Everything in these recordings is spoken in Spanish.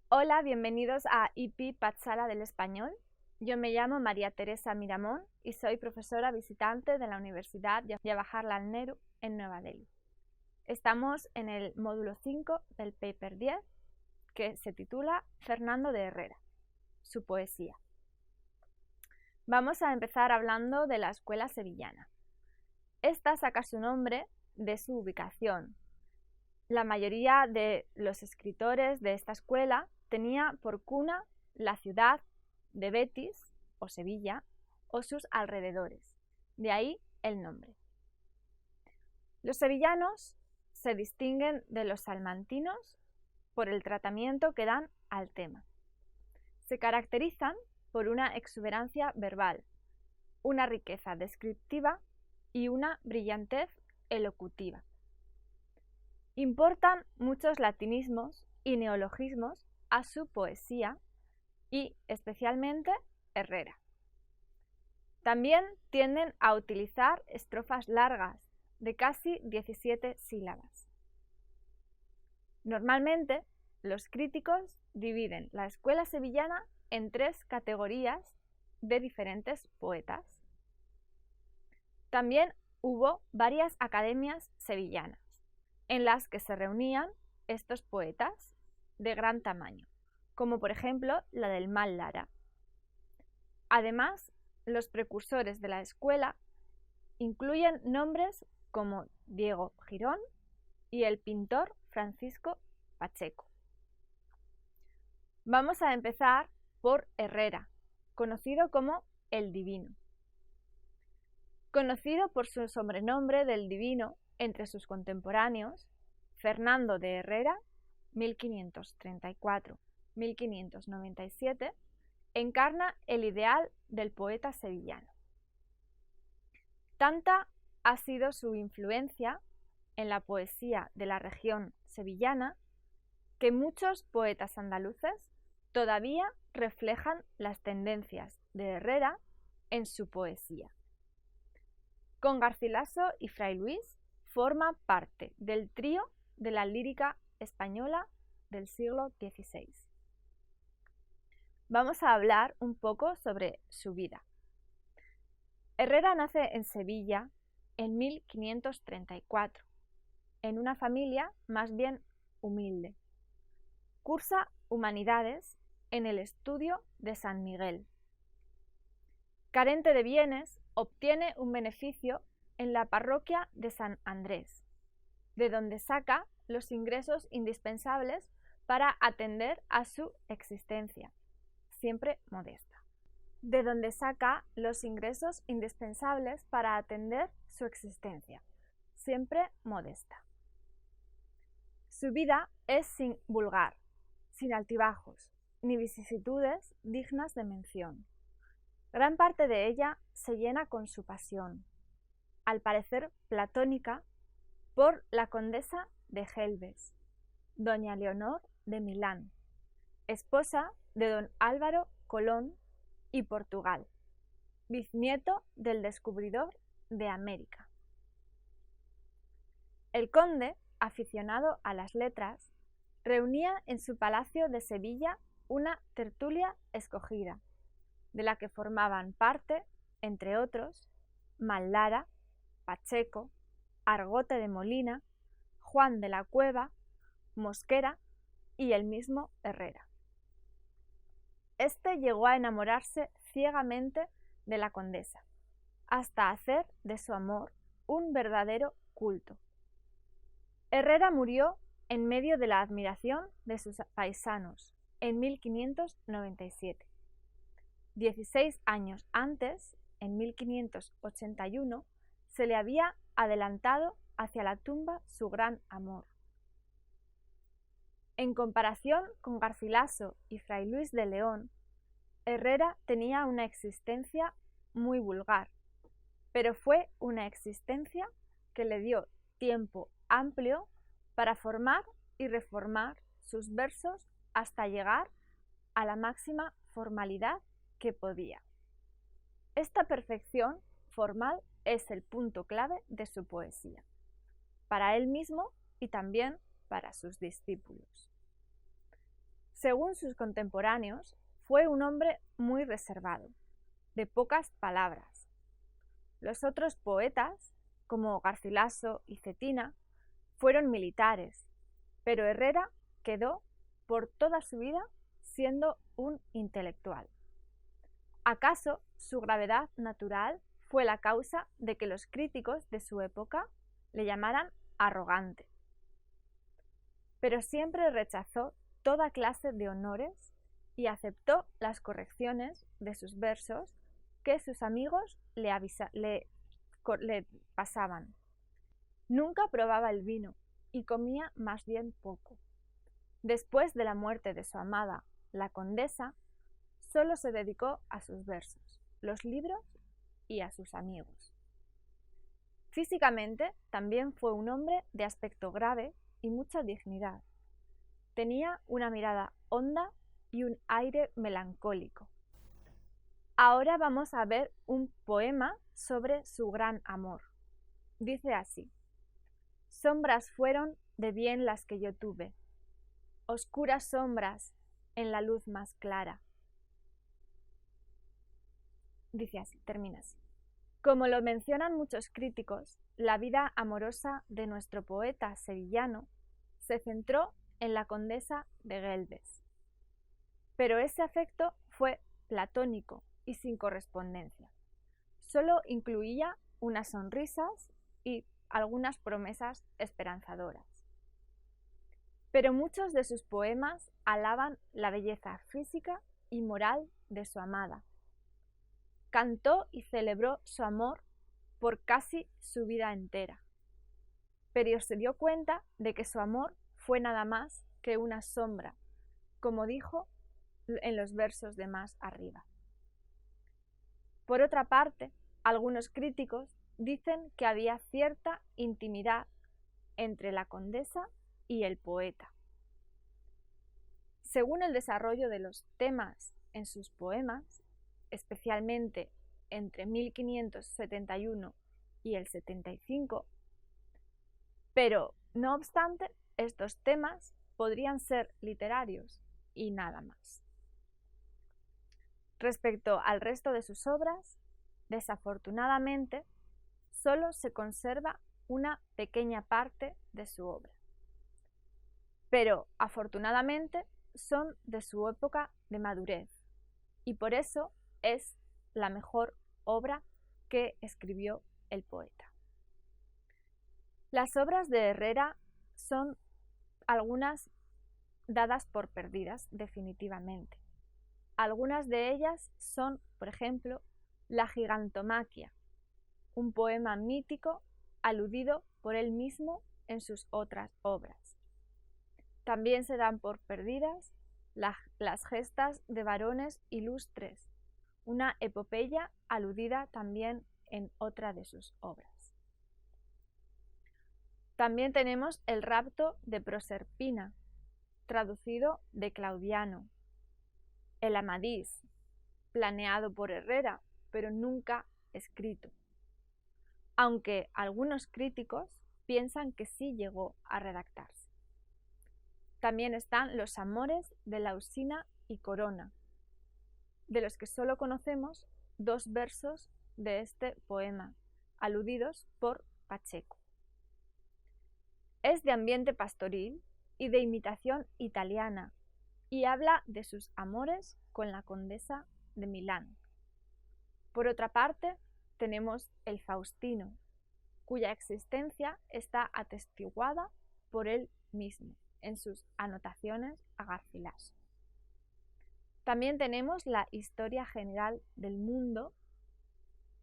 Hola, bienvenidos a IP Patsala del Español. Yo me llamo María Teresa Miramón y soy profesora visitante de la Universidad Jawaharlal Nehru en Nueva Delhi. Estamos en el módulo 5 del paper 10, que se titula Fernando de Herrera, su poesía. Vamos a empezar hablando de la escuela sevillana. Esta saca su nombre de su ubicación. La mayoría de los escritores de esta escuela tenía por cuna la ciudad de Betis o Sevilla o sus alrededores, de ahí el nombre. Los sevillanos se distinguen de los salmantinos por el tratamiento que dan al tema. Se caracterizan por una exuberancia verbal, una riqueza descriptiva y una brillantez elocutiva. Importan muchos latinismos y neologismos a su poesía y especialmente Herrera. También tienden a utilizar estrofas largas de casi 17 sílabas. Normalmente, los críticos dividen la escuela sevillana en 3 categorías de diferentes poetas. También hubo varias academias sevillanas en las que se reunían estos poetas de gran tamaño, como por ejemplo la del Mal Lara. Además, los precursores de la escuela incluyen nombres como Diego Girón y el pintor Francisco Pacheco. Vamos a empezar por Herrera, conocido como el Divino. Conocido por su sobrenombre del Divino entre sus contemporáneos, Fernando de Herrera, 1534-1597, encarna el ideal del poeta sevillano. Tanta ha sido su influencia en la poesía de la región sevillana que muchos poetas andaluces todavía reflejan las tendencias de Herrera en su poesía. Con Garcilaso y Fray Luis forma parte del trío de la lírica española del siglo XVI. Vamos a hablar un poco sobre su vida. Herrera nace en Sevilla en 1534, en una familia más bien humilde. Cursa Humanidades en el estudio de San Miguel. Carente de bienes, obtiene un beneficio en la parroquia de San Andrés, de donde saca los ingresos indispensables para atender a su existencia, siempre modesta. De donde saca los ingresos indispensables para atender su existencia, siempre modesta. Su vida es sin vulgar, sin altibajos, ni vicisitudes dignas de mención. Gran parte de ella se llena con su pasión, al parecer platónica, por la condesa de Gelbes, doña Leonor de Milán, esposa de don Álvaro Colón y Portugal, bisnieto del descubridor de América. El conde, aficionado a las letras, reunía en su palacio de Sevilla una tertulia escogida, de la que formaban parte, entre otros, Mal Lara, Pacheco, Argote de Molina, Juan de la Cueva, Mosquera y el mismo Herrera. Este llegó a enamorarse ciegamente de la condesa, hasta hacer de su amor un verdadero culto. Herrera murió en medio de la admiración de sus paisanos en 1597. 16 años antes, en 1581, se le había adelantado hacia la tumba su gran amor. En comparación con Garcilaso y Fray Luis de León, Herrera tenía una existencia muy vulgar, pero fue una existencia que le dio tiempo amplio para formar y reformar sus versos hasta llegar a la máxima formalidad que podía. Esta perfección formal es el punto clave de su poesía, para él mismo y también para sus discípulos. Según sus contemporáneos, fue un hombre muy reservado, de pocas palabras. Los otros poetas, como Garcilaso y Cetina, fueron militares, pero Herrera quedó por toda su vida siendo un intelectual. ¿Acaso su gravedad natural fue la causa de que los críticos de su época le llamaran arrogante? Pero siempre rechazó toda clase de honores y aceptó las correcciones de sus versos que sus amigos le pasaban. Nunca probaba el vino y comía más bien poco. Después de la muerte de su amada, la condesa, solo se dedicó a sus versos, los libros y a sus amigos. Físicamente también fue un hombre de aspecto grave y mucha dignidad. Tenía una mirada honda y un aire melancólico. Ahora vamos a ver un poema sobre su gran amor. Dice así: sombras fueron de bien las que yo tuve, oscuras sombras en la luz más clara. Dice así, termina así. Como lo mencionan muchos críticos, la vida amorosa de nuestro poeta sevillano se centró en la condesa de Guelders. Pero ese afecto fue platónico y sin correspondencia. Solo incluía unas sonrisas y algunas promesas esperanzadoras. Pero muchos de sus poemas alaban la belleza física y moral de su amada. Cantó y celebró su amor por casi su vida entera, pero se dio cuenta de que su amor fue nada más que una sombra, como dijo en los versos de más arriba. Por otra parte, algunos críticos dicen que había cierta intimidad entre la condesa y el poeta. Según el desarrollo de los temas en sus poemas, especialmente entre 1571 y el 75, pero no obstante, estos temas podrían ser literarios y nada más. Respecto al resto de sus obras, desafortunadamente, solo se conserva una pequeña parte de su obra. Pero, afortunadamente, son de su época de madurez y por eso es la mejor obra que escribió el poeta. Las obras de Herrera son algunas dadas por perdidas definitivamente. Algunas de ellas son, por ejemplo, La Gigantomaquia, un poema mítico aludido por él mismo en sus otras obras. También se dan por perdidas las gestas de varones ilustres, una epopeya aludida también en otra de sus obras. También tenemos El rapto de Proserpina, traducido de Claudiano. El Amadís, planeado por Herrera, pero nunca escrito. Aunque algunos críticos piensan que sí llegó a redactarse. También están Los amores de Lausina y Corona, de los que solo conocemos 2 versos de este poema, aludidos por Pacheco. Es de ambiente pastoril y de imitación italiana, y habla de sus amores con la condesa de Milán. Por otra parte, tenemos el Faustino, cuya existencia está atestiguada por él mismo en sus anotaciones a Garcilaso. También tenemos la Historia General del Mundo,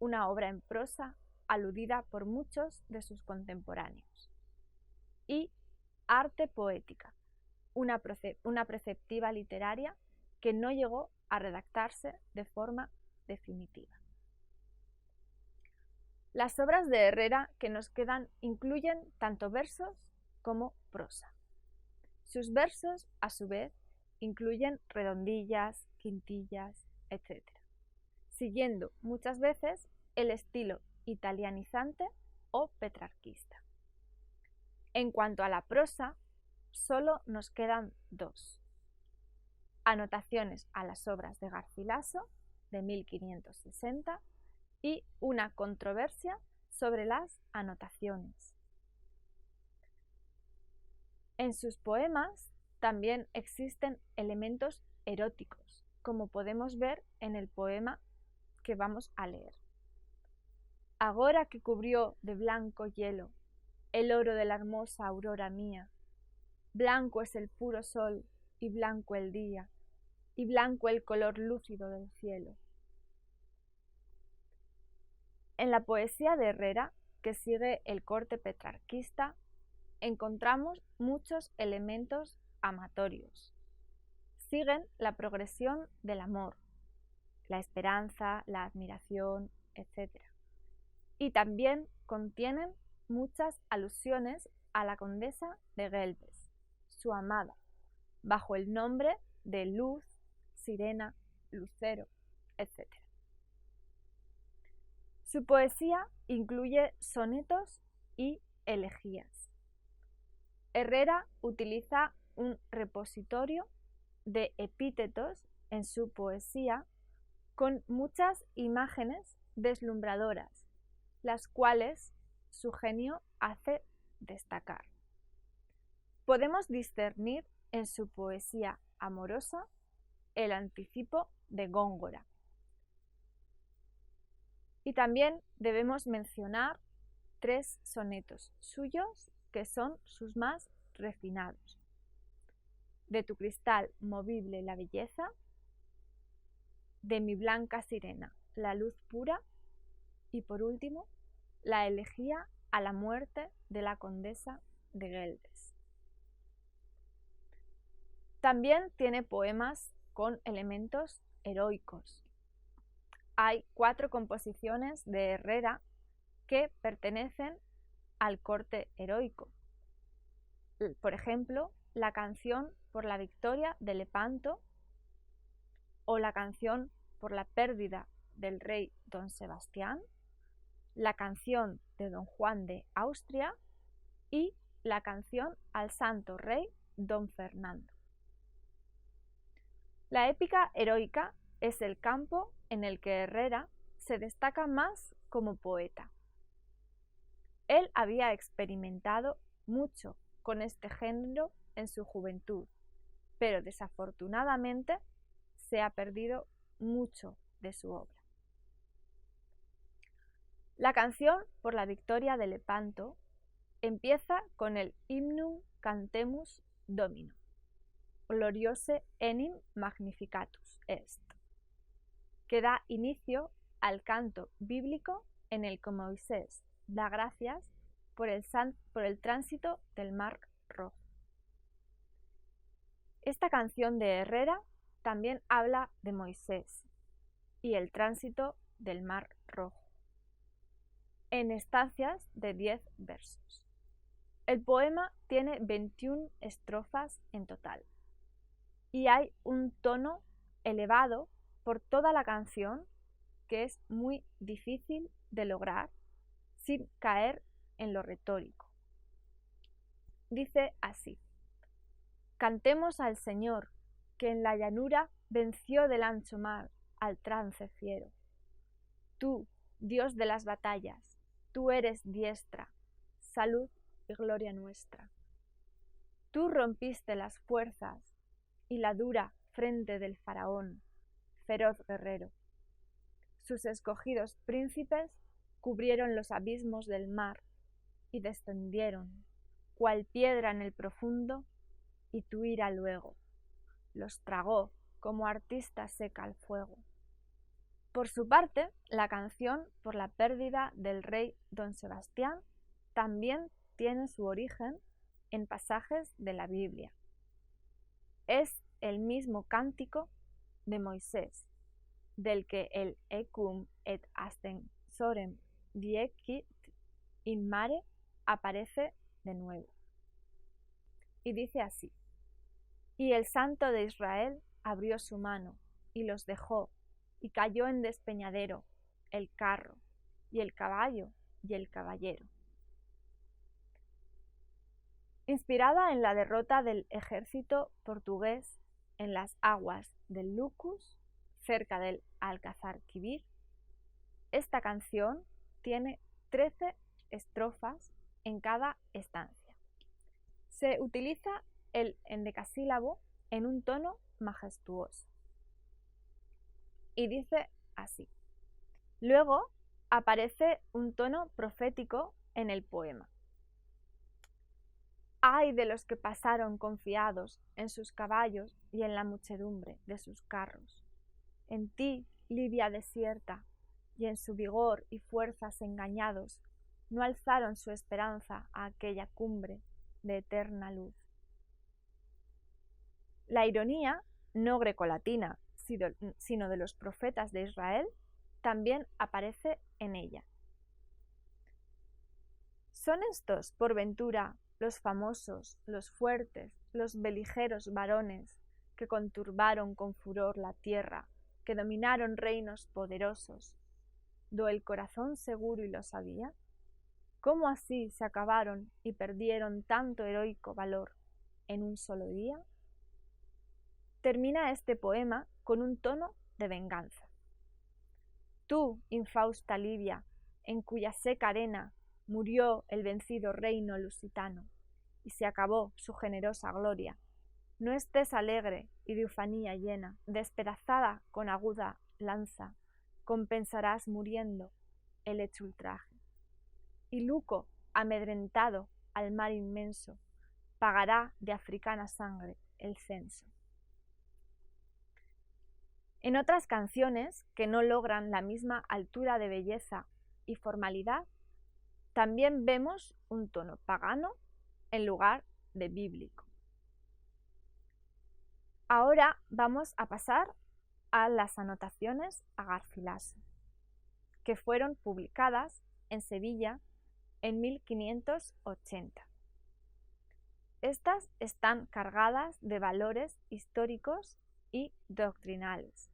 una obra en prosa aludida por muchos de sus contemporáneos, y Arte Poética, una preceptiva literaria que no llegó a redactarse de forma definitiva. Las obras de Herrera que nos quedan incluyen tanto versos como prosa. Sus versos, a su vez, incluyen redondillas, quintillas, etc., siguiendo muchas veces el estilo italianizante o petrarquista. En cuanto a la prosa, solo nos quedan 2. Anotaciones a las obras de Garcilaso, de 1560, y Una controversia sobre las anotaciones. En sus poemas también existen elementos eróticos, como podemos ver en el poema que vamos a leer. Agora que cubrió de blanco hielo el oro de la hermosa aurora mía, blanco es el puro sol y blanco el día, y blanco el color lúcido del cielo. En la poesía de Herrera, que sigue el corte petrarquista, encontramos muchos elementos amatorios. Siguen la progresión del amor, la esperanza, la admiración, etc. Y también contienen muchas alusiones a la condesa de Gelbes, su amada, bajo el nombre de Luz, Sirena, Lucero, etc. Su poesía incluye sonetos y elegías. Herrera utiliza un repositorio de epítetos en su poesía con muchas imágenes deslumbradoras, las cuales su genio hace destacar. Podemos discernir en su poesía amorosa el anticipo de Góngora. Y también debemos mencionar 3 sonetos suyos que son sus más refinados. De tu cristal movible la belleza, de mi blanca sirena la luz pura y por último la elegía a la muerte de la condesa de Gelbes. También tiene poemas con elementos heroicos. Hay 4 composiciones de Herrera que pertenecen al corte heroico. Por ejemplo, la canción por la victoria de Lepanto o la canción por la pérdida del rey don Sebastián, la canción de don Juan de Austria y la canción al santo rey don Fernando. La épica heroica es el campo en el que Herrera se destaca más como poeta. Él había experimentado mucho con este género en su juventud, pero desafortunadamente se ha perdido mucho de su obra. La canción por la victoria de Lepanto empieza con el Hymnum Cantemus Domino, Gloriose enim magnificatus est, que da inicio al canto bíblico en el que Moisés da gracias por el tránsito del Mar Rojo. Esta canción de Herrera también habla de Moisés y el tránsito del Mar Rojo, en estancias de 10 versos. El poema tiene 21 estrofas en total y hay un tono elevado por toda la canción que es muy difícil de lograr sin caer en lo retórico. Dice así: cantemos al Señor, que en la llanura venció del ancho mar al trance fiero. Tú, Dios de las batallas, tú eres diestra, salud y gloria nuestra. Tú rompiste las fuerzas y la dura frente del faraón, feroz guerrero. Sus escogidos príncipes cubrieron los abismos del mar y descendieron, cual piedra en el profundo, y tu ira luego los tragó como artista seca al fuego. Por su parte, la canción por la pérdida del rey don Sebastián también tiene su origen en pasajes de la Biblia. Es el mismo cántico de Moisés, del que el Ecum et ascensorem diecit in mare aparece de nuevo. Y dice así: y el santo de Israel abrió su mano y los dejó, y cayó en despeñadero el carro, y el caballo, y el caballero. Inspirada en la derrota del ejército portugués en las aguas del Lucus, cerca del Alcázar Quibir. Esta canción tiene 13 estrofas en cada estancia. Se utiliza el endecasílabo en un tono majestuoso. Y dice así. Luego aparece un tono profético en el poema. Ay de los que pasaron confiados en sus caballos y en la muchedumbre de sus carros. En ti, Libia desierta, y en su vigor y fuerzas engañados, no alzaron su esperanza a aquella cumbre de eterna luz. La ironía, no grecolatina, sino de los profetas de Israel, también aparece en ella. ¿Son estos, por ventura, los famosos, los fuertes, los beligeros varones que conturbaron con furor la tierra, que dominaron reinos poderosos, do el corazón seguro y lo sabía? ¿Cómo así se acabaron y perdieron tanto heroico valor en un solo día? Termina este poema con un tono de venganza. Tú, infausta Libia, en cuya seca arena murió el vencido reino lusitano, y se acabó su generosa gloria, no estés alegre y de ufanía llena, despedazada con aguda lanza, compensarás muriendo el hecho ultraje. Y Luco, amedrentado al mar inmenso, pagará de africana sangre el censo. En otras canciones que no logran la misma altura de belleza y formalidad, también vemos un tono pagano en lugar de bíblico. Ahora vamos a pasar a las anotaciones a Garcilaso, que fueron publicadas en Sevilla en 1580. Estas están cargadas de valores históricos y doctrinales.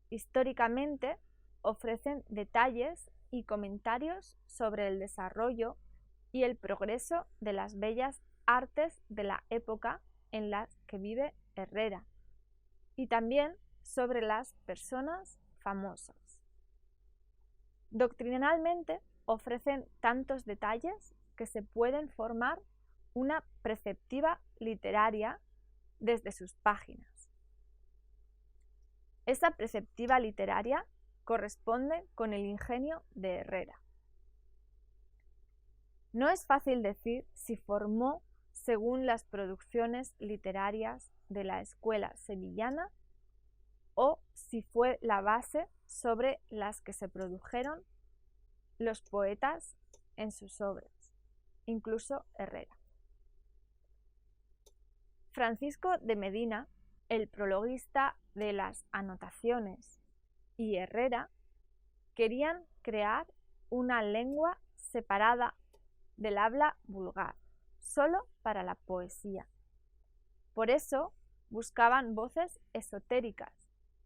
Históricamente ofrecen detalles y comentarios sobre el desarrollo y el progreso de las bellas artes de la época en la que vive Herrera, y también sobre las personas famosas. Doctrinalmente ofrecen tantos detalles que se pueden formar una preceptiva literaria desde sus páginas. Esa preceptiva literaria corresponde con el ingenio de Herrera. No es fácil decir si formó según las producciones literarias de la escuela sevillana o si fue la base sobre las que se produjeron los poetas en sus obras, incluso Herrera. Francisco de Medina, el prologuista de las anotaciones, y Herrera querían crear una lengua separada del habla vulgar, solo para la poesía. Por eso buscaban voces esotéricas,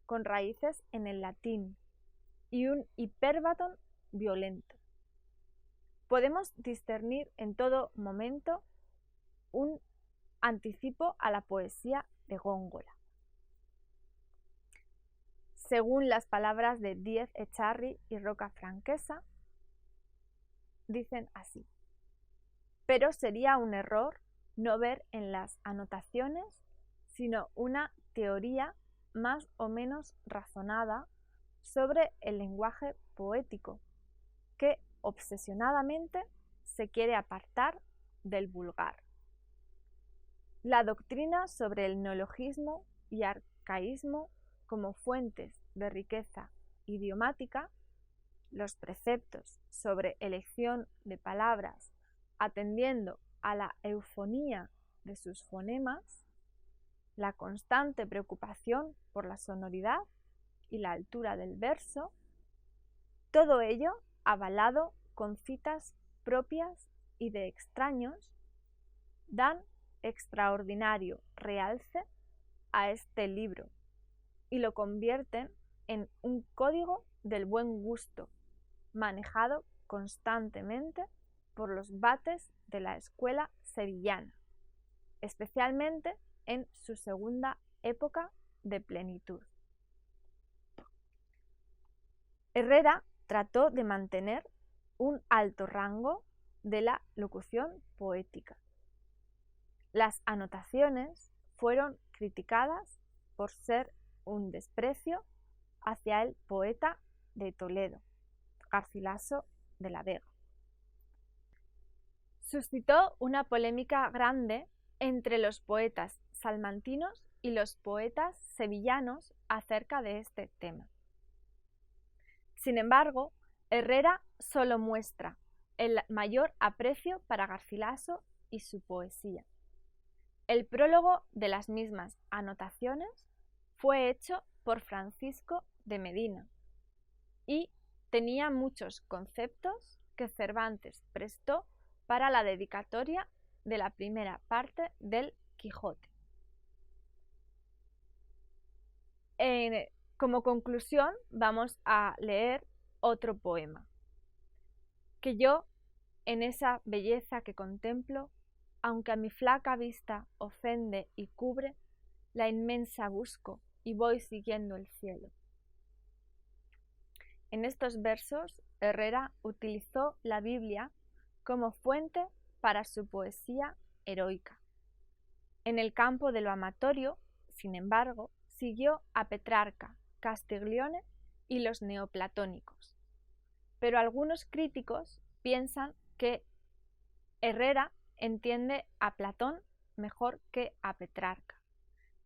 con raíces en el latín, y un hipérbaton violento. Podemos discernir en todo momento un anticipo a la poesía de Góngora. Según las palabras de Díez Echarri y Roca Franquesa, dicen así: pero sería un error no ver en las anotaciones sino una teoría más o menos razonada sobre el lenguaje poético, que obsesionadamente se quiere apartar del vulgar. La doctrina sobre el neologismo y arcaísmo como fuentes de riqueza idiomática, los preceptos sobre elección de palabras atendiendo a la eufonía de sus fonemas, la constante preocupación por la sonoridad y la altura del verso, todo ello avalado con citas propias y de extraños, dan extraordinario realce a este libro y lo convierten en un código del buen gusto, manejado constantemente por los vates de la escuela sevillana, especialmente en su segunda época de plenitud. Herrera trató de mantener un alto rango de la locución poética. Las anotaciones fueron criticadas por ser un desprecio hacia el poeta de Toledo, Garcilaso de la Vega. Suscitó una polémica grande entre los poetas salmantinos y los poetas sevillanos acerca de este tema. Sin embargo, Herrera solo muestra el mayor aprecio para Garcilaso y su poesía. El prólogo de las mismas anotaciones fue hecho por Francisco de Medina y tenía muchos conceptos que Cervantes prestó para la dedicatoria de la primera parte del Quijote. Como conclusión, vamos a leer otro poema, que yo, en esa belleza que contemplo, aunque a mi flaca vista ofende y cubre, la inmensa busco y voy siguiendo el cielo. En estos versos, Herrera utilizó la Biblia como fuente para su poesía heroica. En el campo de lo amatorio, sin embargo, siguió a Petrarca, Castiglione y los neoplatónicos. Pero algunos críticos piensan que Herrera entiende a Platón mejor que a Petrarca,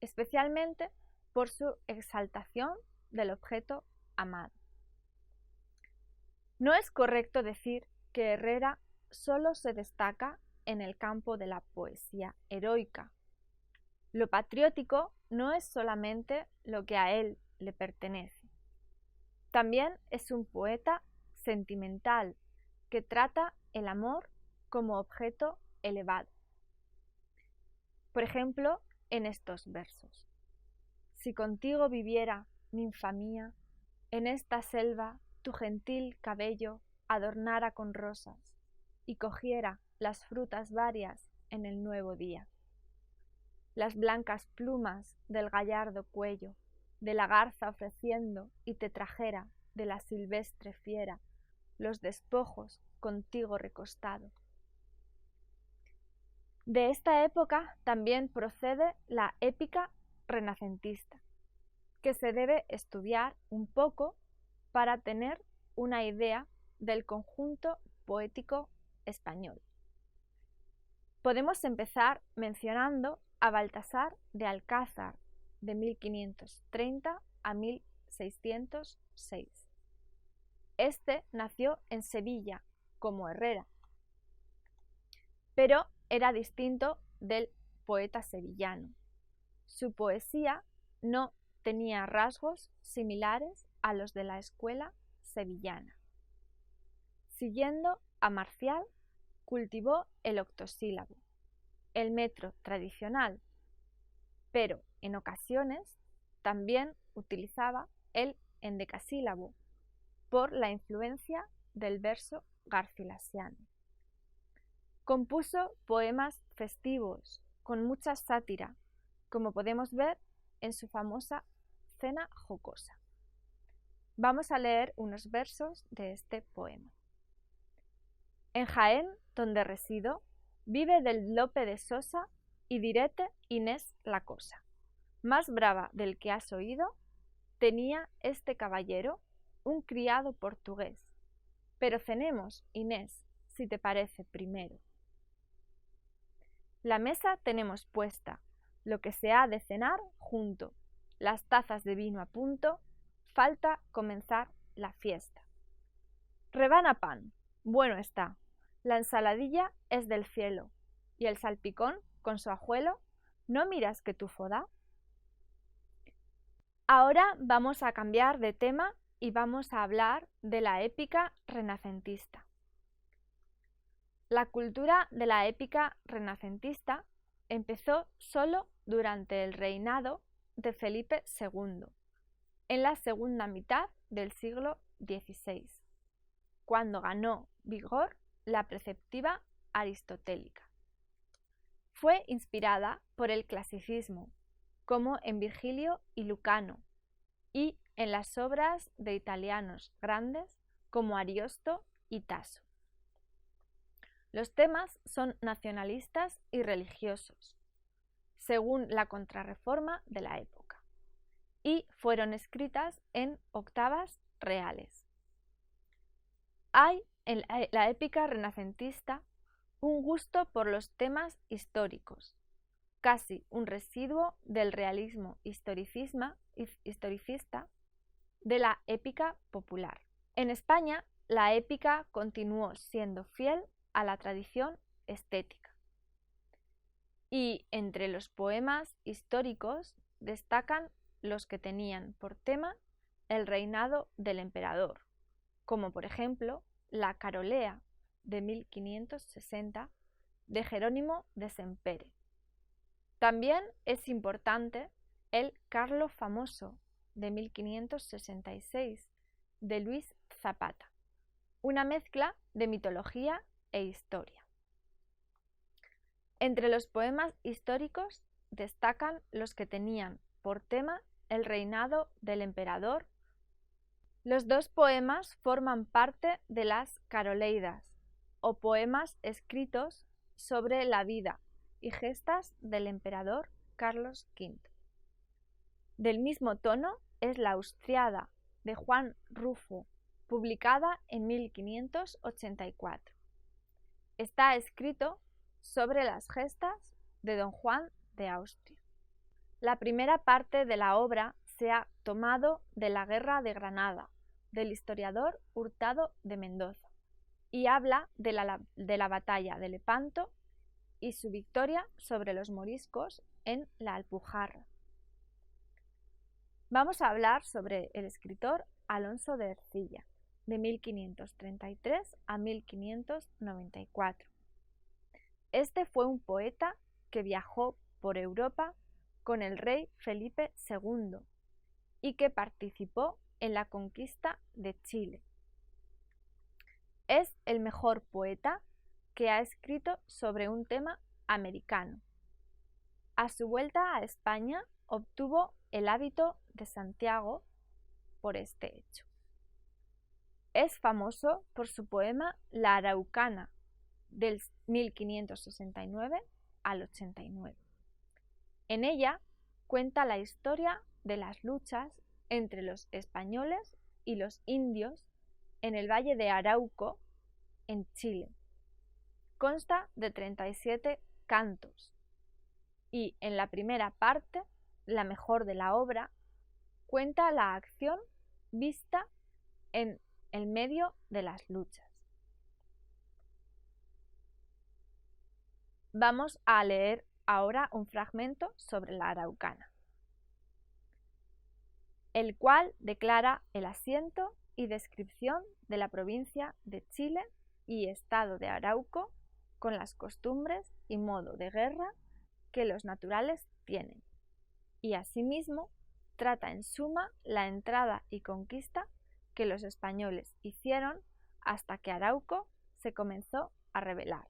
especialmente por su exaltación del objeto amado. No es correcto decir que Herrera solo se destaca en el campo de la poesía heroica. Lo patriótico no es solamente lo que a él le pertenece. También es un poeta sentimental que trata el amor como objeto elevado. Por ejemplo, en estos versos: si contigo viviera, ninfa mía, en esta selva tu gentil cabello adornara con rosas y cogiera las frutas varias en el nuevo día. Las blancas plumas del gallardo cuello de la garza ofreciendo y te trajera de la silvestre fiera los despojos contigo recostado. De esta época también procede la épica renacentista, que se debe estudiar un poco para tener una idea del conjunto poético español. Podemos empezar mencionando a Baltasar de Alcázar, de 1530 a 1606. Este nació en Sevilla, como Herrera, pero era distinto del poeta sevillano. Su poesía no tenía rasgos similares a los de la escuela sevillana. Siguiendo a Marcial, cultivó el octosílabo, el metro tradicional, pero en ocasiones también utilizaba el endecasílabo por la influencia del verso garcilasiano. Compuso poemas festivos con mucha sátira, como podemos ver en su famosa Cena jocosa. Vamos a leer unos versos de este poema. En Jaén, donde resido, vive del Lope de Sosa y direte Inés la cosa. Más brava del que has oído, tenía este caballero un criado portugués. Pero cenemos, Inés, si te parece primero. La mesa tenemos puesta, lo que se ha de cenar junto, las tazas de vino a punto, falta comenzar la fiesta. Rebana pan, bueno está, la ensaladilla es del cielo, y el salpicón con su ajuelo, ¿no miras que tufo da? Ahora vamos a cambiar de tema y vamos a hablar de la épica renacentista. La cultura de la épica renacentista empezó solo durante el reinado de Felipe II, en la segunda mitad del siglo XVI, cuando ganó vigor la preceptiva aristotélica. Fue inspirada por el clasicismo como en Virgilio y Lucano, y en las obras de italianos grandes como Ariosto y Tasso. Los temas son nacionalistas y religiosos, según la Contrarreforma de la época, y fueron escritas en octavas reales. Hay en la épica renacentista un gusto por los temas históricos, casi un residuo del realismo historicista de la épica popular. En España, la épica continuó siendo fiel a la tradición estética. Y entre los poemas históricos destacan los que tenían por tema el reinado del emperador, como por ejemplo la Carolea de 1560 de Jerónimo de Sempere. También es importante el Carlo Famoso de 1566 de Luis Zapata, una mezcla de mitología e historia. Entre los poemas históricos destacan los que tenían por tema el reinado del emperador. Los dos poemas forman parte de las Caroleidas, o poemas escritos sobre la vida y gestas del emperador Carlos V. Del mismo tono es la Austriada de Juan Rufo, publicada en 1584. Está escrito sobre las gestas de don Juan de Austria. La primera parte de la obra se ha tomado de la Guerra de Granada, del historiador Hurtado de Mendoza, y habla de la batalla de Lepanto y su victoria sobre los moriscos en la Alpujarra. Vamos a hablar sobre el escritor Alonso de Ercilla, de 1533 a 1594. Este fue un poeta que viajó por Europa con el rey Felipe II y que participó en la conquista de Chile. Es el mejor poeta que ha escrito sobre un tema americano. A su vuelta a España obtuvo el hábito de Santiago por este hecho. Es famoso por su poema La Araucana, del 1569 al 89. En ella cuenta la historia de las luchas entre los españoles y los indios en el Valle de Arauco, en Chile. Consta de 37 cantos y en la primera parte, la mejor de la obra, cuenta la acción vista en el medio de las luchas. Vamos a leer ahora un fragmento sobre la Araucana, el cual declara el asiento y descripción de la provincia de Chile y estado de Arauco con las costumbres y modo de guerra que los naturales tienen, y asimismo trata en suma la entrada y conquista que los españoles hicieron hasta que Arauco se comenzó a rebelar.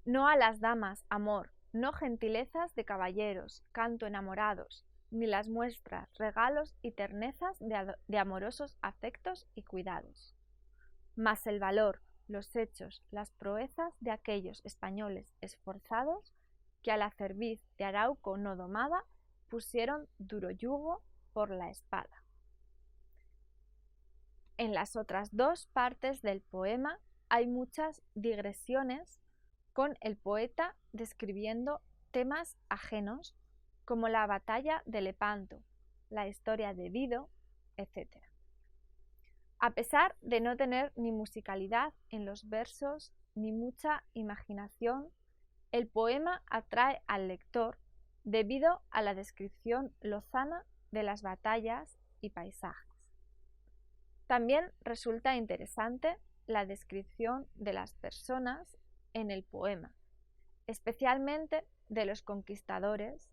No a las damas, amor, no gentilezas de caballeros, canto enamorados, ni las muestras, regalos y ternezas de amorosos afectos y cuidados. Mas el valor, los hechos, las proezas de aquellos españoles esforzados que a la cerviz de Arauco no domada pusieron duro yugo por la espada. En las otras dos partes del poema hay muchas digresiones con el poeta describiendo temas ajenos como la batalla de Lepanto, la historia de Dido, etc. A pesar de no tener ni musicalidad en los versos ni mucha imaginación, el poema atrae al lector debido a la descripción lozana de las batallas y paisajes. También resulta interesante la descripción de las personas en el poema, especialmente de los conquistadores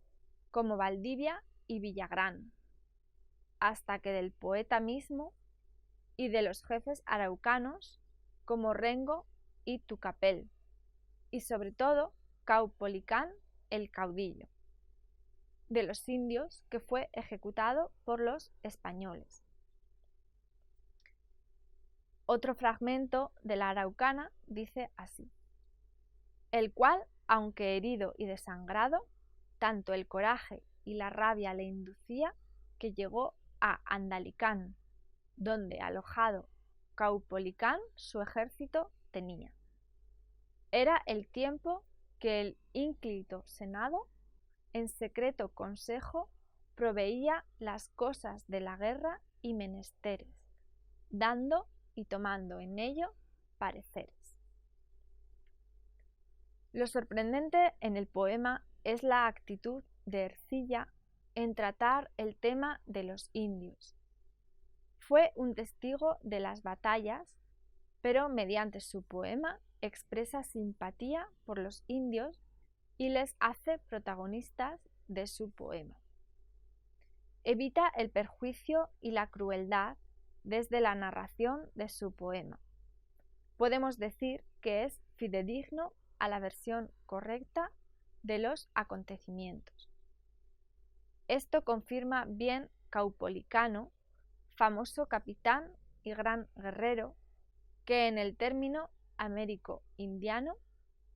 como Valdivia y Villagrán, hasta que del poeta mismo y de los jefes araucanos como Rengo y Tucapel, y sobre todo Caupolicán el caudillo. de los indios que fue ejecutado por los españoles. Otro fragmento de la Araucana dice así: el cual, aunque herido y desangrado, tanto el coraje y la rabia le inducía que llegó a Andalicán, donde alojado Caupolicán su ejército tenía. Era el tiempo que el ínclito senado en secreto consejo proveía las cosas de la guerra y menesteres, dando y tomando en ello pareceres. Lo sorprendente en el poema es la actitud de Ercilla en tratar el tema de los indios. Fue un testigo de las batallas, pero mediante su poema expresa simpatía por los indios y les hace protagonistas de su poema. Evita el perjuicio y la crueldad desde la narración de su poema. Podemos decir que es fidedigno a la versión correcta de los acontecimientos. Esto confirma bien Caupolicano, famoso capitán y gran guerrero, que en el término américo-indiano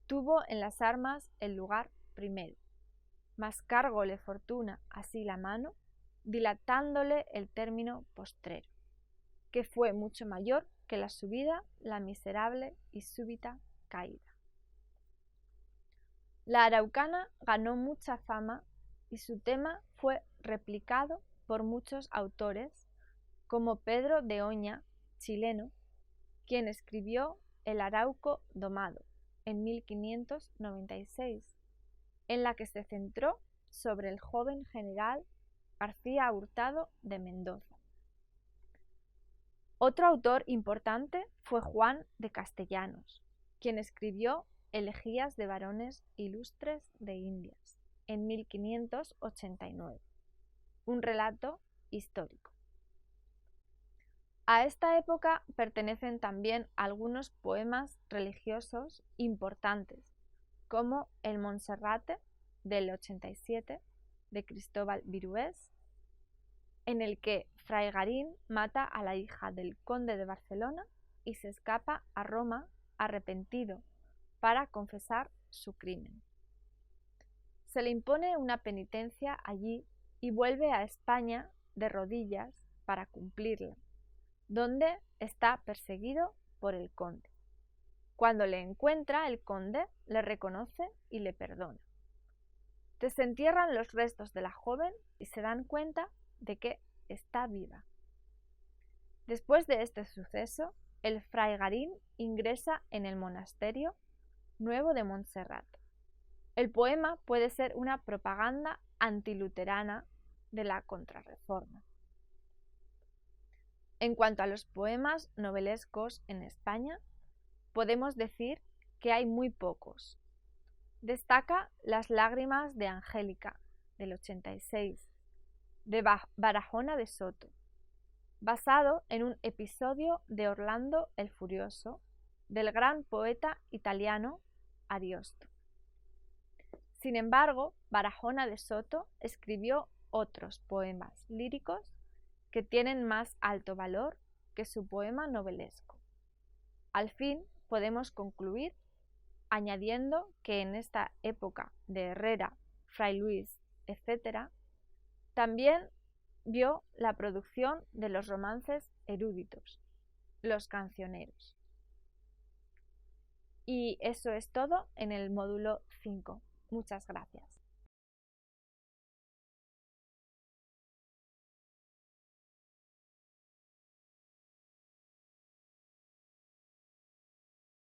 tuvo en las armas el lugar primero, mas cargóle fortuna así la mano, dilatándole el término postrero, que fue mucho mayor que la subida, la miserable y súbita caída. La Araucana ganó mucha fama y su tema fue replicado por muchos autores, como Pedro de Oña, chileno, quien escribió El Arauco domado en 1596, en la que se centró sobre el joven general García Hurtado de Mendoza. Otro autor importante fue Juan de Castellanos, quien escribió Elegías de varones ilustres de Indias en 1589, un relato histórico. A esta época pertenecen también algunos poemas religiosos importantes, como el Monserrate del 87 de Cristóbal Virués, en el que Fray Garín mata a la hija del conde de Barcelona y se escapa a Roma arrepentido para confesar su crimen. Se le impone una penitencia allí y vuelve a España de rodillas para cumplirla, donde está perseguido por el conde. Cuando le encuentra, el conde le reconoce y le perdona. Desentierran los restos de la joven y se dan cuenta de que está viva. Después de este suceso, el fray Garín ingresa en el monasterio nuevo de Montserrat. El poema puede ser una propaganda antiluterana de la Contrarreforma. En cuanto a los poemas novelescos en España, podemos decir que hay muy pocos. Destaca Las lágrimas de Angélica, del 86, de Barahona de Soto, basado en un episodio de Orlando el Furioso, del gran poeta italiano Ariosto. Sin embargo, Barahona de Soto escribió otros poemas líricos que tienen más alto valor que su poema novelesco. Al fin, podemos concluir añadiendo que en esta época de Herrera, Fray Luis, etc., también vio la producción de los romances eruditos, los cancioneros. Y eso es todo en el módulo 5. Muchas gracias.